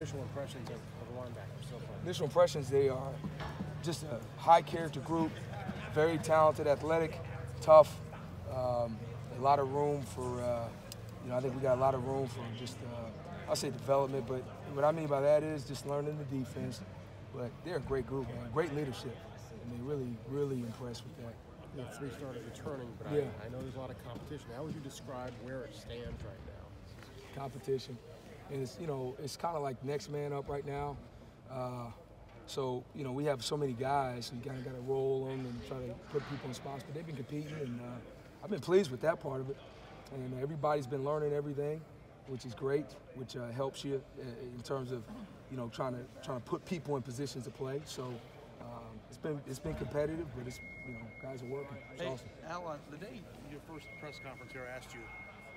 Initial impressions of the linebacker so far? Initial impressions, they are just a high character group, very talented, athletic, tough, a lot of room for, I think we got a lot of room for just, I'll say development, but what I mean by that is just learning the defense. But they're a great group, man, great leadership, and they really impressed with that. You have 3 starters returning, but yeah. I know there's a lot of competition. How would you describe where it stands right now? Competition. And it's, it's kind of like next man up right now. So, we have so many guys, so you kind of got to roll them and try to put people in spots. But they've been competing, and I've been pleased with that part of it. And everybody's been learning everything, which is great, which helps you in terms of, trying to put people in positions to play. So it's been competitive, but it's, guys are working. It's awesome. Al, the day your first press conference here, I asked you,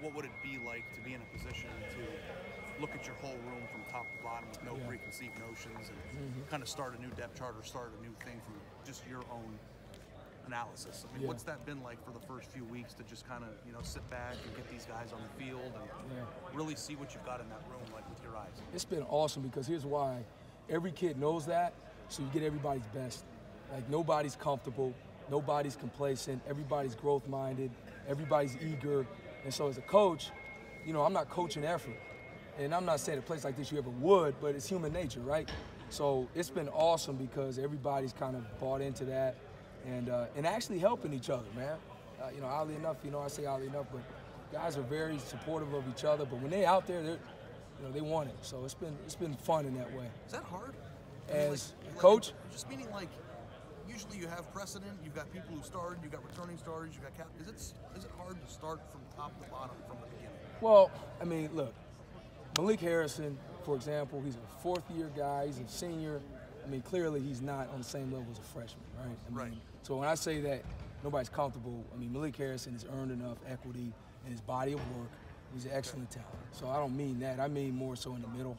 what would it be like to be in a position to look at your whole room from top to bottom with no preconceived notions and kind of start a new depth chart or start a new thing from just your own analysis? I mean, what's that been like for the first few weeks to just kind of, sit back and get these guys on the field and really see what you've got in that room like with your eyes? It's been awesome because here's why. Every kid knows that, so you get everybody's best. Like, nobody's comfortable, nobody's complacent, everybody's growth-minded, everybody's eager. And so as a coach, I'm not coaching effort. And I'm not saying a place like this you ever would, but it's human nature, right? So it's been awesome because everybody's kind of bought into that and actually helping each other, man. Oddly enough, I say oddly enough, but guys are very supportive of each other. But when they're out there, they want it. So it's been fun in that way. Is that hard? As a coach? Just meaning like, usually you have precedent, you've got people who started, you've got returning starters, you've got captains. Is it hard to start from top to bottom from the beginning? Well, I mean, look, Malik Harrison, for example, he's a 4th-year guy, he's a senior. I mean, clearly he's not on the same level as a freshman, right? I mean, so when I say that nobody's comfortable, I mean, Malik Harrison has earned enough equity in his body of work. He's an excellent talent. So I don't mean that. I mean more so in the middle.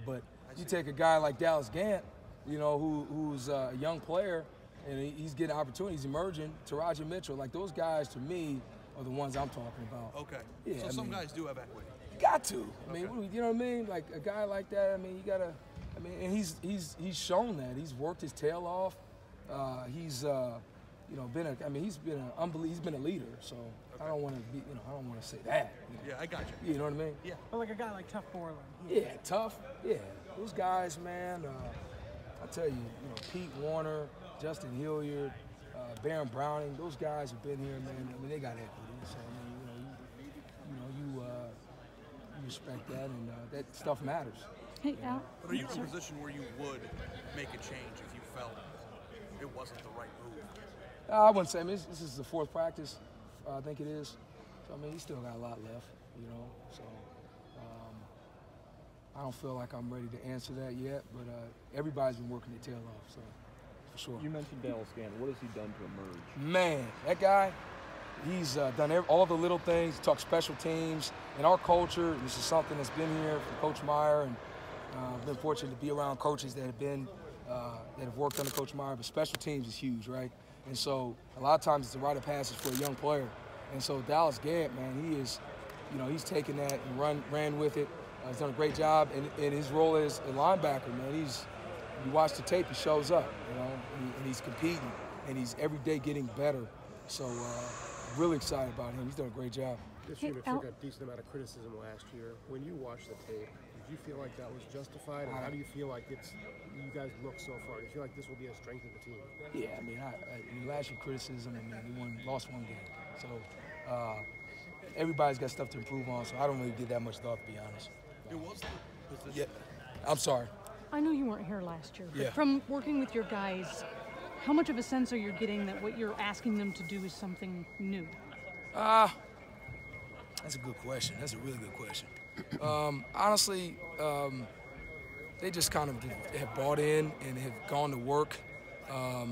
But you take a guy like Dallas Gant, who's a young player, and he's getting opportunities, emerging. Taraji Mitchell, like those guys, to me, are the ones I'm talking about. Okay. Yeah, so some guys do have equity. You got to. I mean, you know what I mean? Like a guy like that, I mean, you gotta. I mean, and he's shown that. He's worked his tail off. He's been a. I mean, he's been a leader. So I don't want to be. I don't want to say that. Yeah, I got you. You know what I mean? Yeah. But like a guy like Tough Borland. Yeah, Tough. Yeah, those guys, man. I tell you, Pete Warner, Justin Hilliard, Baron Browning. Those guys have been here, man. I mean, they got equity. So I mean, you respect that, and that stuff matters. Hey, Al. But are you in a position where you would make a change if you felt it wasn't the right move? I wouldn't say. I mean, this is the 4th practice, I think it is. So, I mean, he's still got a lot left, So, I don't feel like I'm ready to answer that yet, but everybody's been working their tail off, so for sure. You mentioned Dallas Gant. What has he done to emerge? Man, that guy, he's done all the little things. He talks special teams. In our culture, this is something that's been here from Coach Meyer, and I've been fortunate to be around coaches that have worked under Coach Meyer, but special teams is huge, right? And so a lot of times it's a rite of passage for a young player. And so Dallas Gant, man, he is, he's taken that and ran with it. He's done a great job, and his role as a linebacker, man, you watch the tape, he shows up, and he's competing, and he's every day getting better. So really excited about him. He's done a great job. This unit took a decent amount of criticism last year. When you watched the tape, did you feel like that was justified, or how do you feel like you guys look so far? Do you feel like this will be a strength of the team? Yeah, I mean, last year criticism, we lost 1 game. So everybody's got stuff to improve on, so I don't really give that much thought, to be honest. It was the position. Yeah, I'm sorry. I know you weren't here last year, but Yeah. from working with your guys, how much of a sense are you getting that what you're asking them to do is something new? That's a good question. That's a really good question. Honestly, they just kind of have bought in and have gone to work. I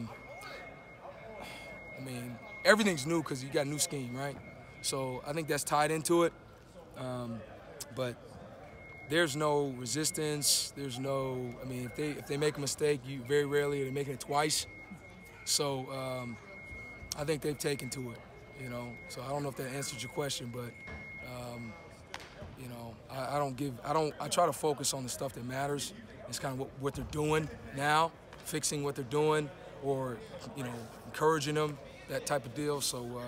mean, everything's new because you got a new scheme, right? So I think that's tied into it. But there's no resistance. There's no. I mean, if they make a mistake, you very rarely are they making it twice. So I think they've taken to it. So I don't know if that answers your question, but I try to focus on the stuff that matters. It's kind of what they're doing now, fixing what they're doing, or, you know, encouraging them, that type of deal. So,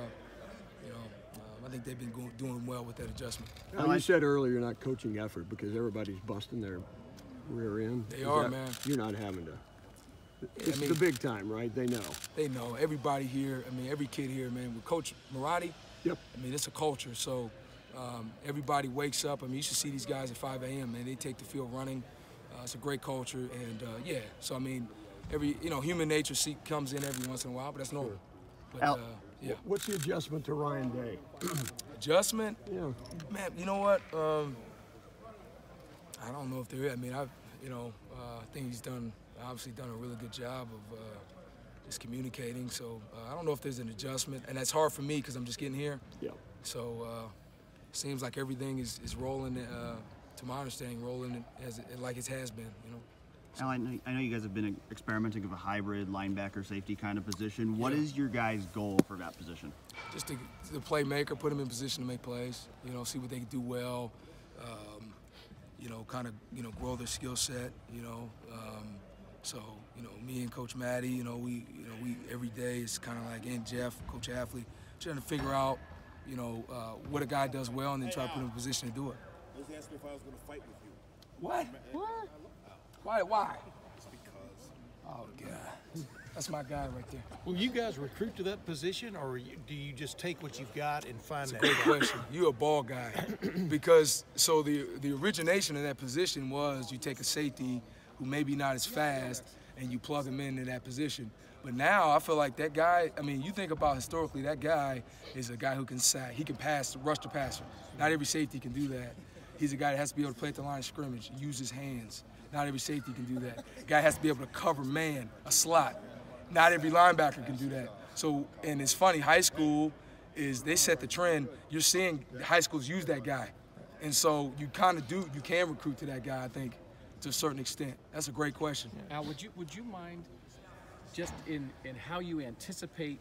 I think they've been doing well with that adjustment. Now, you said earlier you're not coaching effort because everybody's busting their rear end. They are, man. You're not having to. It's the big time, right? They know. They know. Everybody here, I mean, every kid here, man, with Coach Marotti, yep. I mean, it's a culture. So everybody wakes up. I mean, you should see these guys at 5 a.m., man. They take the field running. It's a great culture. And, yeah, so, I mean, human nature comes in every once in a while, but that's normal. But, yeah. What's the adjustment to Ryan Day? Adjustment? Yeah. Man, you know what? I don't know if there is. I mean, I think he's obviously done a really good job of just communicating. So I don't know if there's an adjustment, and that's hard for me because I'm just getting here. Yeah. So seems like everything is rolling. To my understanding, rolling like it has been. You know. Al, I know you guys have been experimenting with a hybrid linebacker safety kind of position. What is your guys' goal for that position? Just the playmaker, put them in position to make plays. You know, see what they can do well. Kind of grow their skill set. So me and Coach Matty, we every day is kind of like, and Jeff, Coach Affley, trying to figure out, what a guy does well, and then try to put him in a position to do it. He asked me if I was going to fight with you. What? What? Why? It's because. Oh, God. That's my guy right there. Will you guys recruit to that position, or do you just take what you've got and find that? Great question. You're a ball guy. Because, so the origination of that position was you take a safety who maybe not as fast and you plug him into that position. But now I feel like that guy, I mean, you think about historically, that guy is a guy who can sack. He can pass, rush the passer. Not every safety can do that. He's a guy that has to be able to play at the line of scrimmage, use his hands. Not every safety can do that. Guy has to be able to cover man, a slot. Not every linebacker can do that. So, and it's funny, high school they set the trend. You're seeing high schools use that guy. And so you can recruit to that guy, I think, to a certain extent. That's a great question. Al, would you mind just in how you anticipate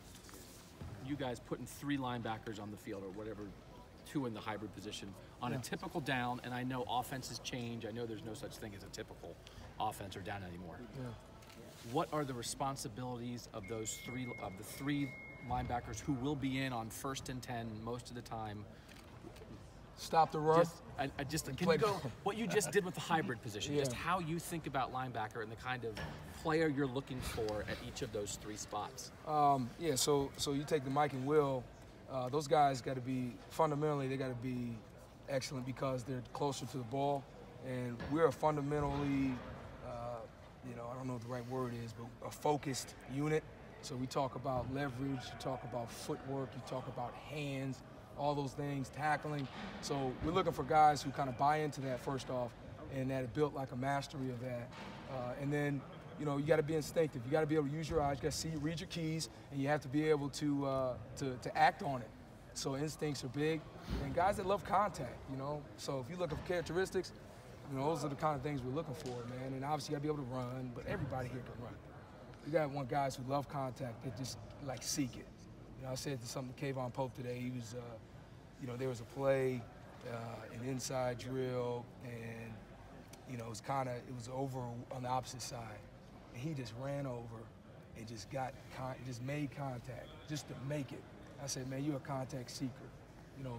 you guys putting 3 linebackers on the field, or whatever, 2 in the hybrid position on a typical down? And I know offenses change. I know there's no such thing as a typical offense or down anymore. Yeah. What are the responsibilities of the 3 linebackers who will be in on 1st and 10 most of the time? Stop the run. Can you go what you just did with the hybrid position? Just how you think about linebacker and the kind of player you're looking for at each of those 3 spots. So you take the Mike and Will. Those guys got to be, fundamentally, they got to be excellent because they're closer to the ball. And we're a fundamentally, I don't know what the right word is, but a focused unit. So we talk about leverage, you talk about footwork, you talk about hands, all those things, tackling. So we're looking for guys who kind of buy into that first off, and that have built like a mastery of that. And then, you got to be instinctive. You got to be able to use your eyes. You got to read your keys, and you have to be able to act on it. So instincts are big, and guys that love contact. So if you're looking for characteristics, those are the kind of things we're looking for, man. And obviously you got to be able to run, but everybody here can run. You got guys who love contact that just seek it. I said something to Kayvon Pope today. He was, there was a play, an inside drill, and it was over on the opposite side. And he just ran over and just made contact, just to make it. I said, man, you're a contact seeker.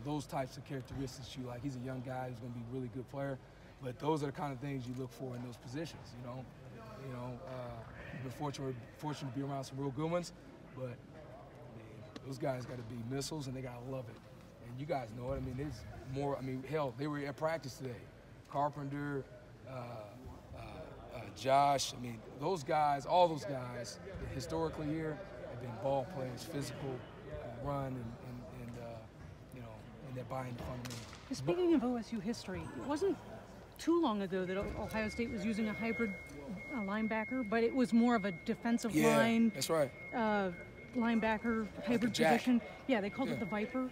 Those types of characteristics you like. He's a young guy who's going to be a really good player, but those are the kind of things you look for in those positions, We've been fortunate to be around some real good ones, but those guys got to be missiles, and they got to love it. And you guys know it. There's more. Hell, they were at practice today. Carpenter, Josh. Those guys, all those guys, historically here, have been ball players, physical, run, and that buy-in fundamentals. Speaking of OSU history, it wasn't too long ago that Ohio State was using a hybrid linebacker, but it was more of a defensive line. That's right. Linebacker hybrid position. Yeah, they called it the Viper.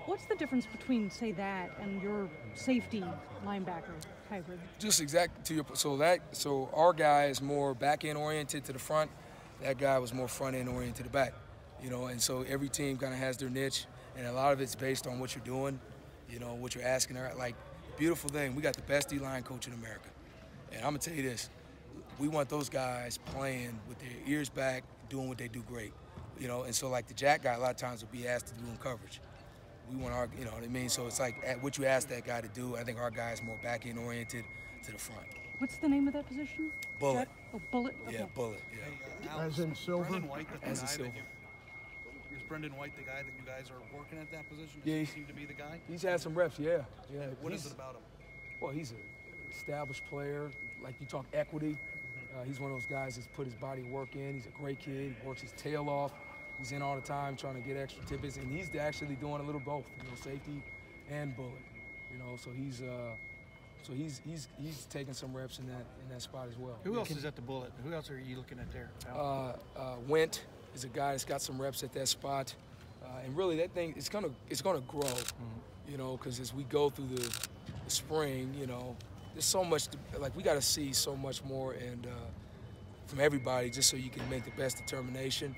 What's the difference between, say, that and your safety linebacker hybrid? Just exact to your so our guy is more back end oriented to the front. That guy was more front end oriented to the back. And so every team kind of has their niche, and a lot of it's based on what you're doing, what you're asking her. Like beautiful thing, we got the best D-line coach in America. And I'm going to tell you this, we want those guys playing with their ears back, doing what they do great. You know, and so like the jack guy, a lot of times will be asked to do in coverage. We want our, you know what I mean? So it's like what you ask that guy to do, I think our guy is more back-end oriented to the front. What's the name of that position? Bullet. Jack? Oh, bullet. Okay. Yeah, bullet, yeah. Al, As in silver? Brendan White, the As in guy silver. is Brendan White the guy that you guys are working at that position? Does Yeah, he seem to be the guy? He's had some reps, yeah. What is it about him? Well, he's an established player. Like you talk equity, he's one of those guys that's put his body work in. He's a great kid. He works his tail off. He's in all the time trying to get extra tidbits, and he's actually doing a little both, you know, safety and bullet. You know, so he's taking some reps in that spot as well. Who else is at the bullet? Who else are you looking at there? Went is a guy that's got some reps at that spot, and really that thing it's gonna grow, you know, because as we go through the spring, you know, there's so much like we got to see so much more and from everybody just so you can make the best determination.